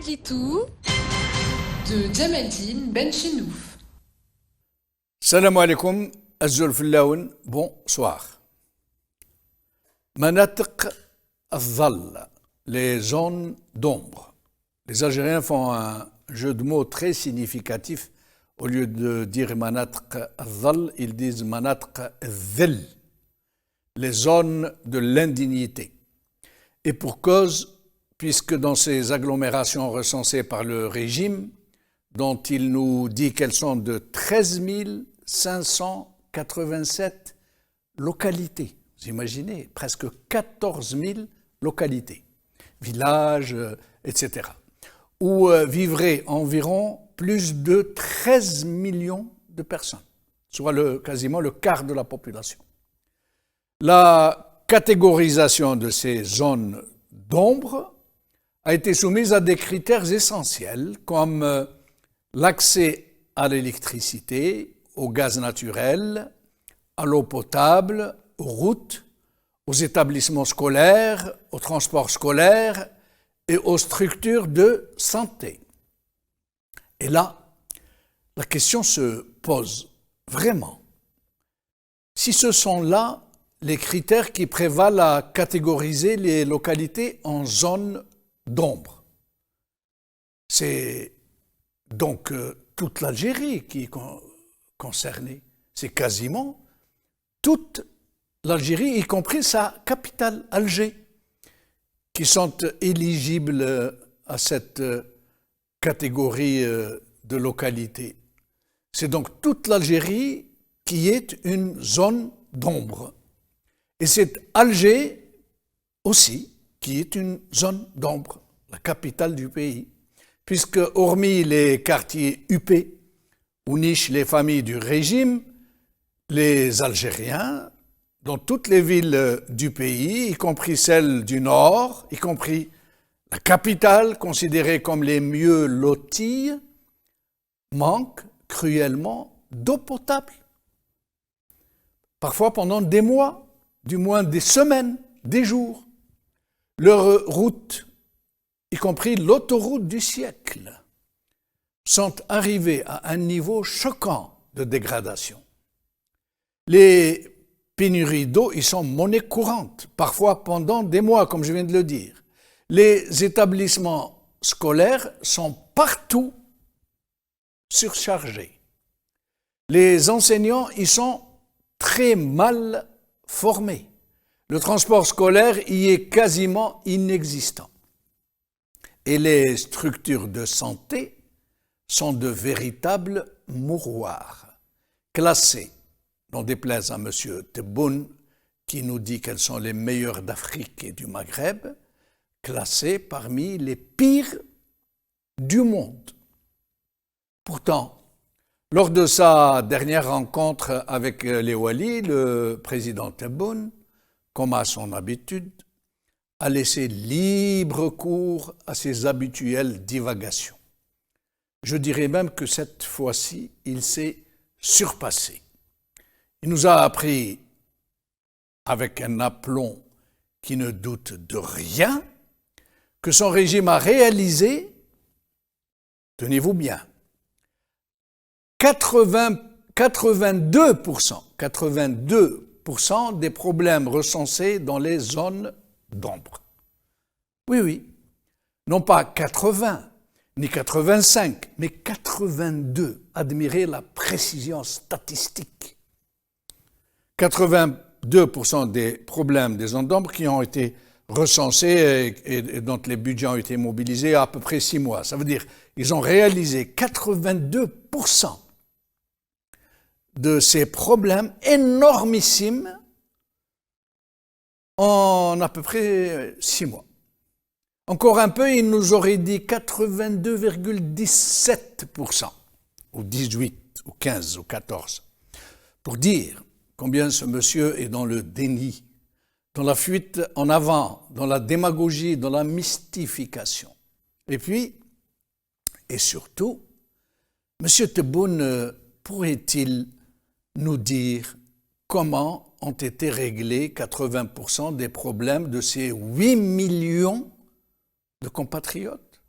Hadjitou de Djamaldine Benchenouf. Salam alaikum, Azul Fillaoun, bonsoir. Manatiq al-Dhall, les zones d'ombre. Les Algériens font un jeu de mots très significatif. Au lieu de dire Manatiq al-Dhall, ils disent Manatiq al-Dhill, les zones de l'indignité. Et pour cause, puisque dans ces agglomérations recensées par le régime, dont il nous dit qu'elles sont de 13 587 localités, vous imaginez, presque 14 000 localités, villages, etc., où vivraient environ plus de 13 millions de personnes, soit quasiment le quart de la population. La catégorisation de ces zones d'ombre a été soumise à des critères essentiels comme l'accès à l'électricité, au gaz naturel, à l'eau potable, aux routes, aux établissements scolaires, au transport scolaire et aux structures de santé. Et là, la question se pose vraiment. Si ce sont là les critères qui prévalent à catégoriser les localités en zones d'ombre, c'est donc toute l'Algérie qui est concernée. C'est quasiment toute l'Algérie, y compris sa capitale, Alger, qui sont éligibles à cette catégorie de localité. C'est donc toute l'Algérie qui est une zone d'ombre. Et c'est Alger aussi qui est une zone d'ombre, la capitale du pays, puisque hormis les quartiers huppés où nichent les familles du régime, les Algériens, dans toutes les villes du pays, y compris celles du nord, y compris la capitale, considérée comme les mieux loties, manquent cruellement d'eau potable. Parfois pendant des mois, du moins des semaines, des jours. Leurs routes, y compris l'autoroute du siècle, sont arrivées à un niveau choquant de dégradation. Les pénuries d'eau y sont monnaie courante, parfois pendant des mois, comme je viens de le dire. Les établissements scolaires sont partout surchargés. Les enseignants y sont très mal formés. Le transport scolaire y est quasiment inexistant. Et les structures de santé sont de véritables mouroirs, classées, n'en déplaise à M. Tebboune, qui nous dit qu'elles sont les meilleures d'Afrique et du Maghreb, classées parmi les pires du monde. Pourtant, lors de sa dernière rencontre avec les Walis, le président Tebboune, comme à son habitude, a laissé libre cours à ses habituelles divagations. Je dirais même que cette fois-ci, il s'est surpassé. Il nous a appris, avec un aplomb qui ne doute de rien, que son régime a réalisé, tenez-vous bien, 82% des problèmes recensés dans les zones d'ombre. Oui, non pas 80, ni 85, mais 82. Admirez la précision statistique. 82% des problèmes des zones d'ombre qui ont été recensés et dont les budgets ont été mobilisés à peu près 6 mois. Ça veut dire qu'ils ont réalisé 82% de ces problèmes énormissimes en à peu près 6 mois. Encore un peu, il nous aurait dit 82,17%, ou 18, ou 15, ou 14, pour dire combien ce monsieur est dans le déni, dans la fuite en avant, dans la démagogie, dans la mystification. Et puis, et surtout, M. Tebboune pourrait-il nous dire comment ont été réglés 80% des problèmes de ces 8 millions de compatriotes?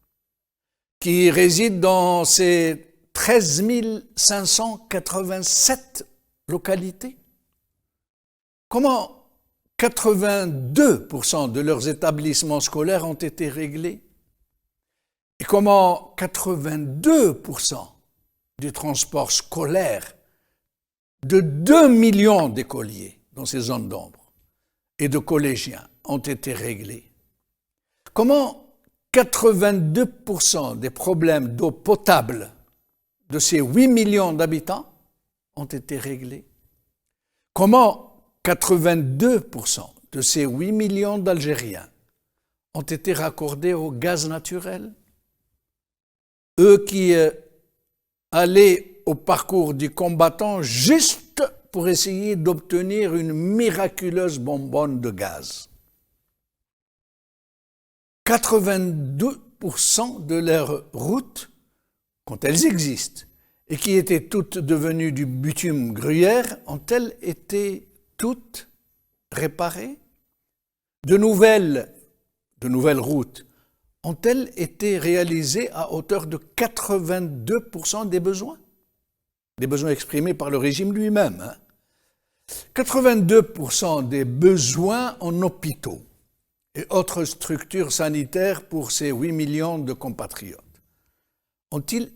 qui résident dans ces 13 587 localités? Comment 82% de leurs établissements scolaires ont été réglés? Et comment 82% du transport scolaire de 2 millions d'écoliers dans ces zones d'ombre et de collégiens ont été réglés? Comment 82% des problèmes d'eau potable de ces 8 millions d'habitants ont été réglés? Comment 82% de ces 8 millions d'Algériens ont été raccordés au gaz naturel? Eux qui allaient au parcours du combattant juste pour essayer d'obtenir une miraculeuse bonbonne de gaz. 82% de leurs routes, quand elles existent, et qui étaient toutes devenues du bitume gruyère, ont-elles été toutes réparées? De nouvelles routes ont-elles été réalisées à hauteur de 82% des besoins exprimés par le régime lui-même. 82% des besoins en hôpitaux et autres structures sanitaires pour ces 8 millions de compatriotes ont-ils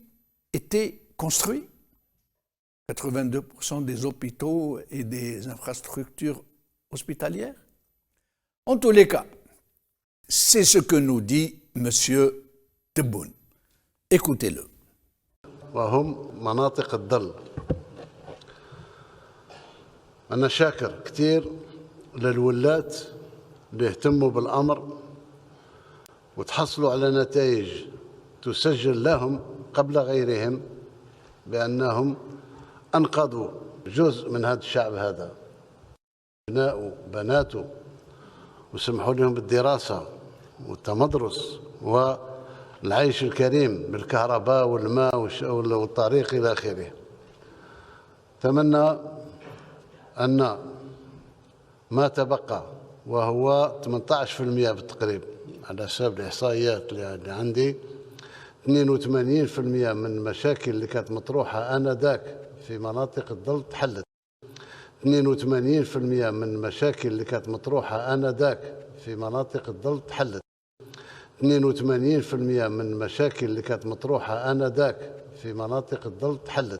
été construits? 82% des hôpitaux et des infrastructures hospitalières? En tous les cas, c'est ce que nous dit M. Tebboune. Écoutez-le. وهم مناطق الظل. أنا شاكر كثير للولاة اللي يهتموا بالأمر وتحصلوا على نتائج تسجل لهم قبل غيرهم بأنهم أنقذوا جزء من هذا الشعب هذا، أبناءه بناته، وسمحوا لهم بالدراسة والتمدرس والعيش الكريم بالكهرباء والماء والطريق إلى آخره. أتمنى أن ما تبقى وهو 18% بالتقريب على حسب الإحصائيات اللي عندي، 82% من المشاكل اللي كانت مطروحة آنذاك في مناطق الظل تحلت. 82% من المشاكل اللي كانت مطروحة آنذاك في مناطق الظل تحلت. 82% من المشاكل اللي كانت مطروحة آنذاك في مناطق الظل تحلت.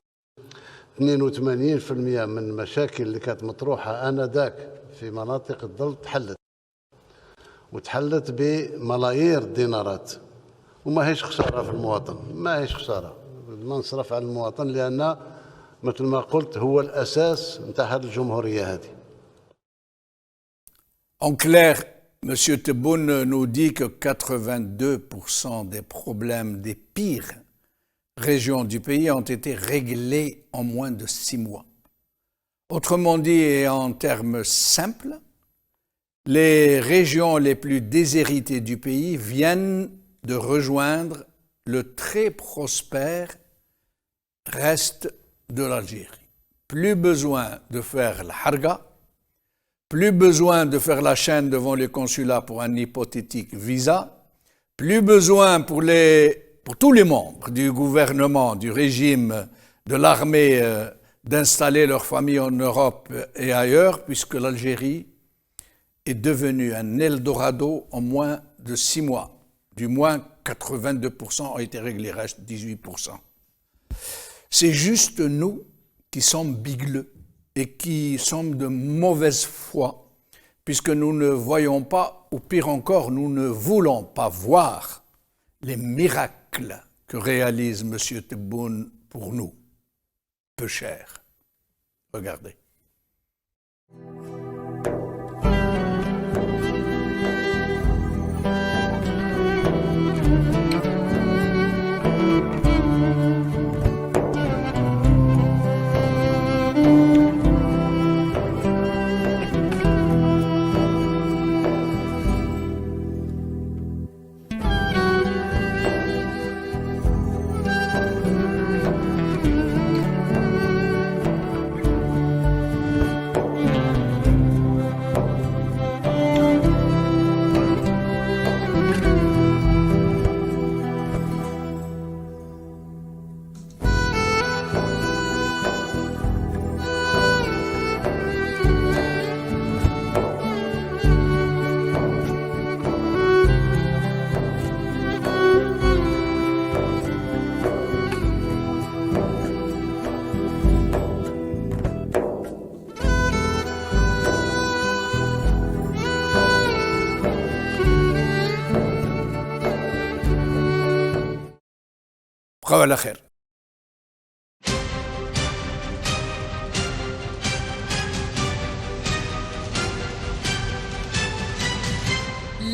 82% من المشاكل اللي كانت مطروحة آنذاك في مناطق الظل تحلت، وتحلت بملايير الدينارات، وما هيش خسارة في المواطن، ما هيش خسارة المنصرف على المواطن، لأن مثل ما قلت هو الأساس نتاع هذه الجمهورية هذه. En clair, M. Tebboune nous dit que 82% des problèmes des pires régions du pays ont été réglés en moins de 6 mois. Autrement dit, et en termes simples, les régions les plus déshéritées du pays viennent de rejoindre le très prospère reste de l'Algérie. Plus besoin de faire l'harga, plus besoin de faire la chaîne devant les consulats pour un hypothétique visa, plus besoin pour tous les membres du gouvernement, du régime, de l'armée d'installer leur famille en Europe et ailleurs, puisque l'Algérie est devenue un Eldorado en moins de 6 mois. Du moins, 82% ont été réglés, reste 18%. C'est juste nous qui sommes bigleux et qui sommes de mauvaise foi, puisque nous ne voyons pas, ou pire encore, nous ne voulons pas voir les miracles que réalise M. Tebboune pour nous, peu cher. Regardez. نلقاو على خير.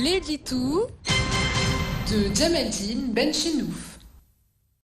L'édito de Djamaldine Benchenouf.